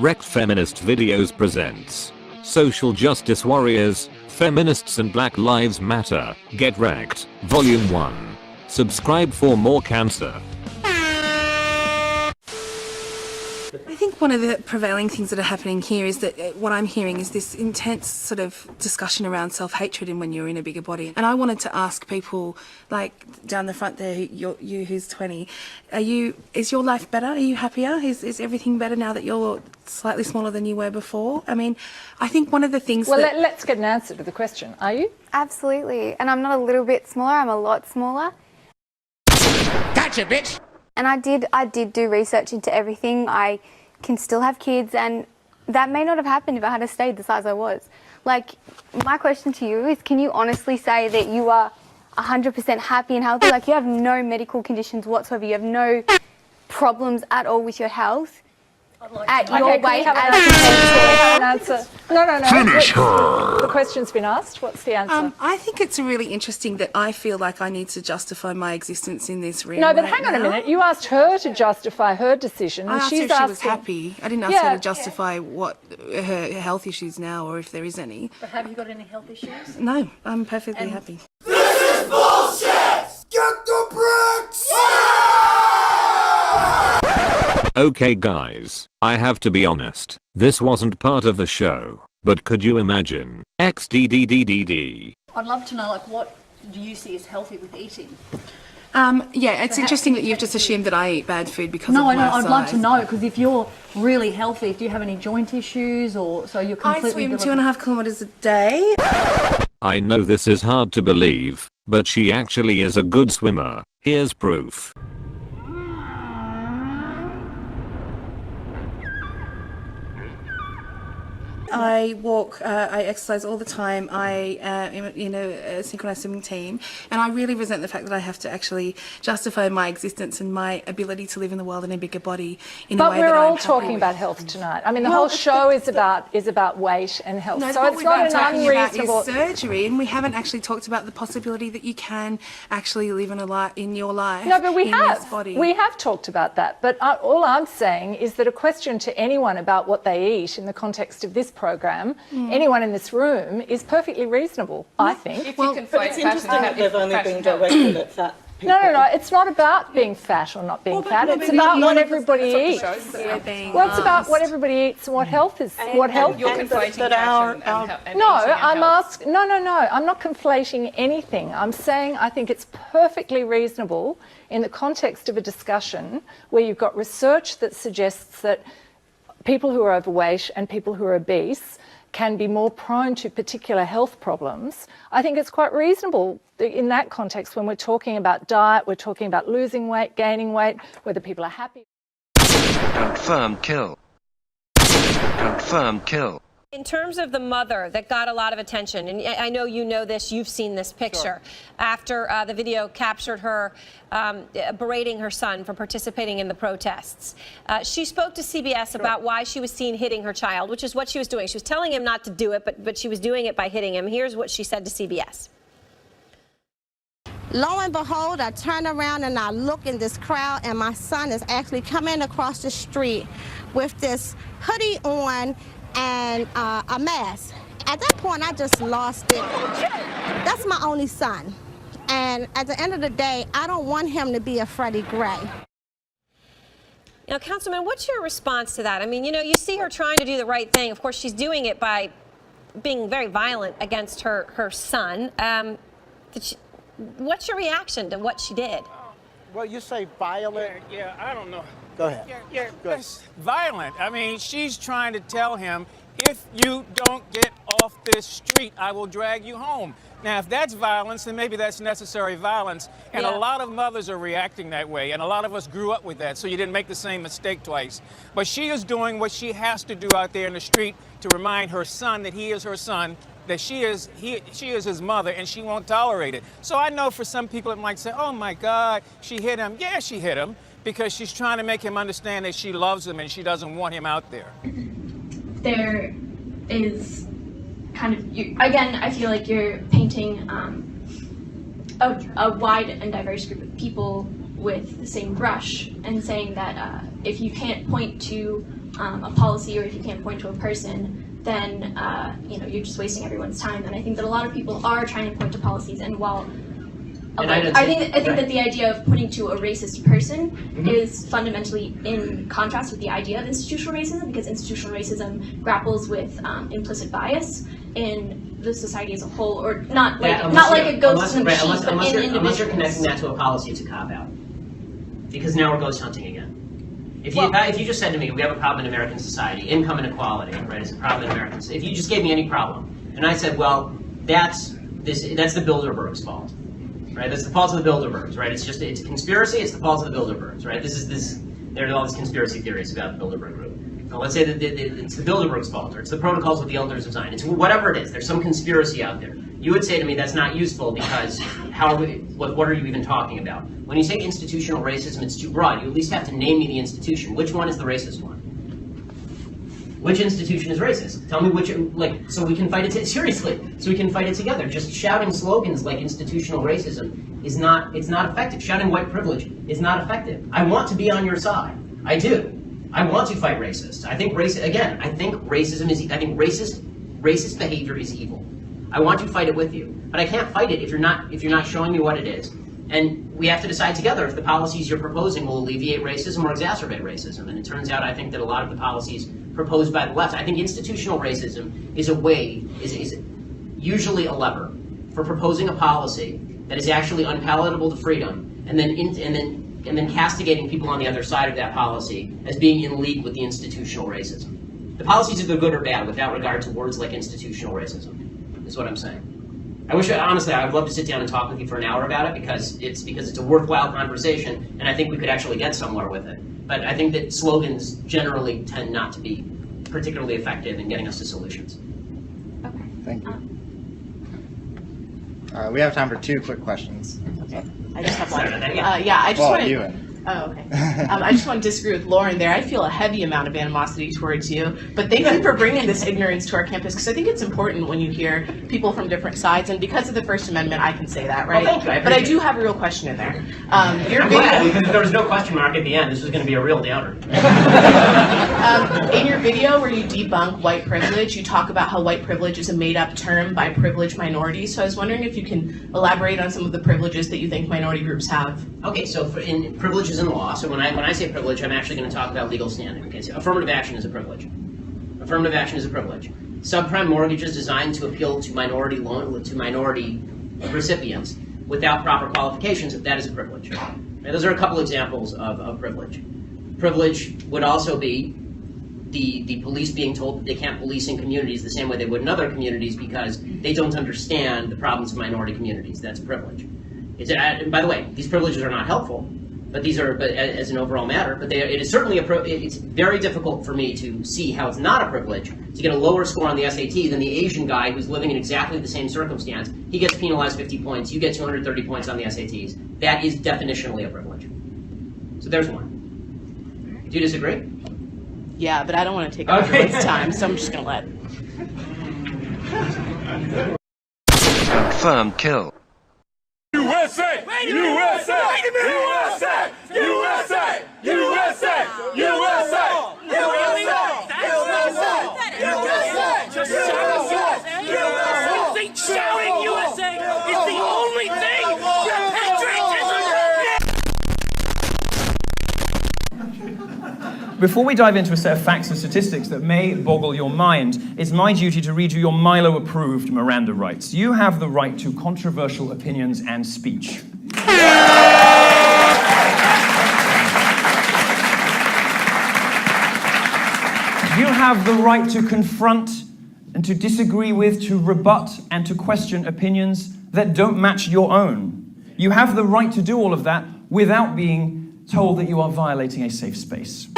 Wrecked Feminist Videos presents Social Justice Warriors, Feminists and Black Lives Matter, Get Wrecked, Volume 1. Subscribe for more cancer. I think one of the prevailing things that are happening here is that what I'm hearing is this intense sort of discussion around self-hatred and when you're in a bigger body. And I wanted to ask people, like down the front there, you who's 20, is your life better? Are you happier? Is everything better now that you're slightly smaller than you were before? I mean, I think one of the things let's get an answer to the question. Are you? Absolutely. And I'm not a little bit smaller, I'm a lot smaller. Gotcha, bitch! And I did do research into everything. I can still have kids, and that may not have happened if I had stayed the size I was. Like, my question to you is, can you honestly say that you are 100% happy and healthy? Like, you have no medical conditions whatsoever, you have no problems at all with your health? At your weight, an answer. No. Finish her! The question's been asked. What's the answer? I think it's really interesting that I feel like I need to justify my existence in this room. No, but hang on a minute. You asked her to justify her decision. I asked her if she was happy. I didn't ask her to justify what her health issues now or if there is any. But have you got any health issues? No, I'm perfectly happy. This is bullshit! Get the bricks! Okay guys, I have to be honest, this wasn't part of the show, but could you imagine, XDDDDD? I'd love to know, like, what do you see as healthy with eating? Yeah, it's interesting that you've just assumed that I eat bad food because of No, my I know, size. I'd love to know, because if you're really healthy, do you have any joint issues, or so you're completely... I swim 2.5 kilometers a day. I know this is hard to believe, but she actually is a good swimmer. Here's proof. I walk, I exercise all the time, I am in a synchronized swimming team, and I really resent the fact that I have to actually justify my existence and my ability to live in the world in a bigger body in a way that I'm happy with. But we're all talking about health tonight. I mean, the whole show is about weight and health. No, so what it's we're not an talking unreasonable... about is surgery, and we haven't actually talked about the possibility that you can actually live in your life. No, but we have. This body. We have talked about that. But all I'm saying is that a question to anyone about what they eat in the context of this program, anyone in this room, is perfectly reasonable, I think. But it's interesting that they've only been directed at fat people. No, it's not about being fat or not being fat. It's about what everybody eats. Well, it's about what everybody eats and what health is. What health You're conflating No, I'm not conflating anything. I'm saying I think it's perfectly reasonable in the context of a discussion where you've got research that suggests that people who are overweight and people who are obese can be more prone to particular health problems. I think it's quite reasonable in that context when we're talking about diet, we're talking about losing weight, gaining weight, whether people are happy. Confirmed kill. Confirmed kill. In terms of the mother that got a lot of attention, and I know you know this, you've seen this picture, after the video captured her berating her son for participating in the protests. She spoke to CBS about why she was seen hitting her child, which is what she was doing. She was telling him not to do it, but she was doing it by hitting him. Here's what she said to CBS. Lo and behold, I turn around and I look in this crowd, and my son is actually coming across the street with this hoodie on and a mask. At that point, I just lost it. That's my only son. And at the end of the day, I don't want him to be a Freddie Gray. Now, Councilman, what's your response to that? I mean, you know, you see her trying to do the right thing. Of course, she's doing it by being very violent against her son. What's your reaction to what she did? Well, you say violent. Yeah, I don't know. Go ahead. Yeah, that's violent. I mean, she's trying to tell him, if you don't get off this street, I will drag you home. Now, if that's violence, then maybe that's necessary violence. And a lot of mothers are reacting that way, and a lot of us grew up with that, so you didn't make the same mistake twice. But she is doing what she has to do out there in the street to remind her son that he is her son, that she is his mother, and she won't tolerate it. So I know for some people it might say, oh my God, she hit him. Yeah, she hit him, because she's trying to make him understand that she loves him and she doesn't want him out there. There is kind of, again, I feel like you're painting a wide and diverse group of people with the same brush and saying that if you can't point to a policy or if you can't point to a person, then you're just wasting everyone's time. And I think that a lot of people are trying to point to policies, and while I think that the idea of pointing to a racist person is fundamentally in contrast with the idea of institutional racism, because institutional racism grapples with implicit bias in the society as a whole, or not like a ghost in the machine, but in individuals. Unless you're connecting that to a policy, it's a cop-out. Because now we're ghost hunting again. If you just said to me, we have a problem in American society, income inequality, right, is a problem in American society. If you just gave me any problem, and I said, well, that's the Bilderbergs' fault. Right, that's the fault of the Bilderbergs, right? It's a conspiracy. It's the fault of the Bilderbergs, right? There are all these conspiracy theories about the Bilderberg group. Now, let's say that it's the Bilderbergs' fault, or it's the Protocols of the Elders of Zion. It's whatever it is. There's some conspiracy out there. You would say to me that's not useful because what are you even talking about? When you say institutional racism, it's too broad. You at least have to name me the institution. Which one is the racist one? Which institution is racist? Tell me which, so we can fight it, seriously, so we can fight it together. Just shouting slogans like institutional racism is not effective. Shouting white privilege is not effective. I want to be on your side. I do. I want to fight racists. I think racism is, racist behavior is evil. I want to fight it with you. But I can't fight it if you're not showing me what it is. And we have to decide together if the policies you're proposing will alleviate racism or exacerbate racism. And it turns out, I think, that a lot of the policies proposed by the left, I think institutional racism is usually a lever for proposing a policy that is actually unpalatable to freedom, and then castigating people on the other side of that policy as being in league with the institutional racism. The policies are good or bad without regard to words like institutional racism, is what I'm saying. Honestly, I would love to sit down and talk with you for an hour about it because it's a worthwhile conversation, and I think we could actually get somewhere with it. But I think that slogans generally tend not to be particularly effective in getting us to solutions. Okay. Thank you. We have time for 2 quick questions. Okay. I just have one. I just want to. Oh, okay. I just want to disagree with Lauren there. I feel a heavy amount of animosity towards you, but thank you for bringing this ignorance to our campus, because I think it's important when you hear people from different sides, and because of the First Amendment, I can say that, right? Well, thank you. But I do have a real question in there. Because there was no question mark at the end. This was going to be a real downer. In your video where you debunk white privilege, you talk about how white privilege is a made-up term by privileged minorities. So I was wondering if you can elaborate on some of the privileges that you think minority groups have. Okay, so in privileges in law, so when I say privilege, I'm actually going to talk about legal standing. Okay, so affirmative action is a privilege. Affirmative action is a privilege. Subprime mortgages designed to appeal to minority recipients without proper qualifications, that is a privilege. Now, those are a couple examples of privilege. Privilege would also be the police being told that they can't police in communities the same way they would in other communities because they don't understand the problems of minority communities. That's a privilege. And by the way, these privileges are not helpful, but these are, as an overall matter, but it is certainly it's very difficult for me to see how it's not a privilege to get a lower score on the SAT than the Asian guy who's living in exactly the same circumstance. He gets penalized 50 points, you get 230 points on the SATs. That is definitionally a privilege. So there's one. Do you disagree? Yeah, but I don't want to take up everyone's time, so I'm just going to let. Confirmed kill. USA! USA! USA! USA! USA! USA! You think shouting USA is the only thing? Before we dive into a set of facts and statistics that may boggle your mind, it's my duty to read you your Milo-approved Miranda rights. You have the right to controversial opinions and speech. You have the right to confront and to disagree with, to rebut and to question opinions that don't match your own. You have the right to do all of that without being told that you are violating a safe space.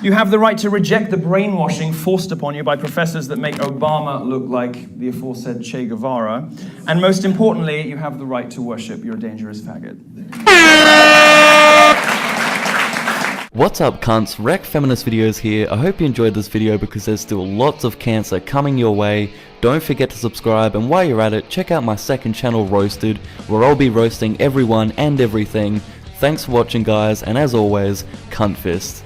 You have the right to reject the brainwashing forced upon you by professors that make Obama look like the aforesaid Che Guevara. And most importantly, you have the right to worship your dangerous faggot. What's up cunts, Rec Feminist Videos here. I hope you enjoyed this video because there's still lots of cancer coming your way. Don't forget to subscribe, and while you're at it, check out my second channel Roasted, where I'll be roasting everyone and everything. Thanks for watching guys, and as always, cunt fist.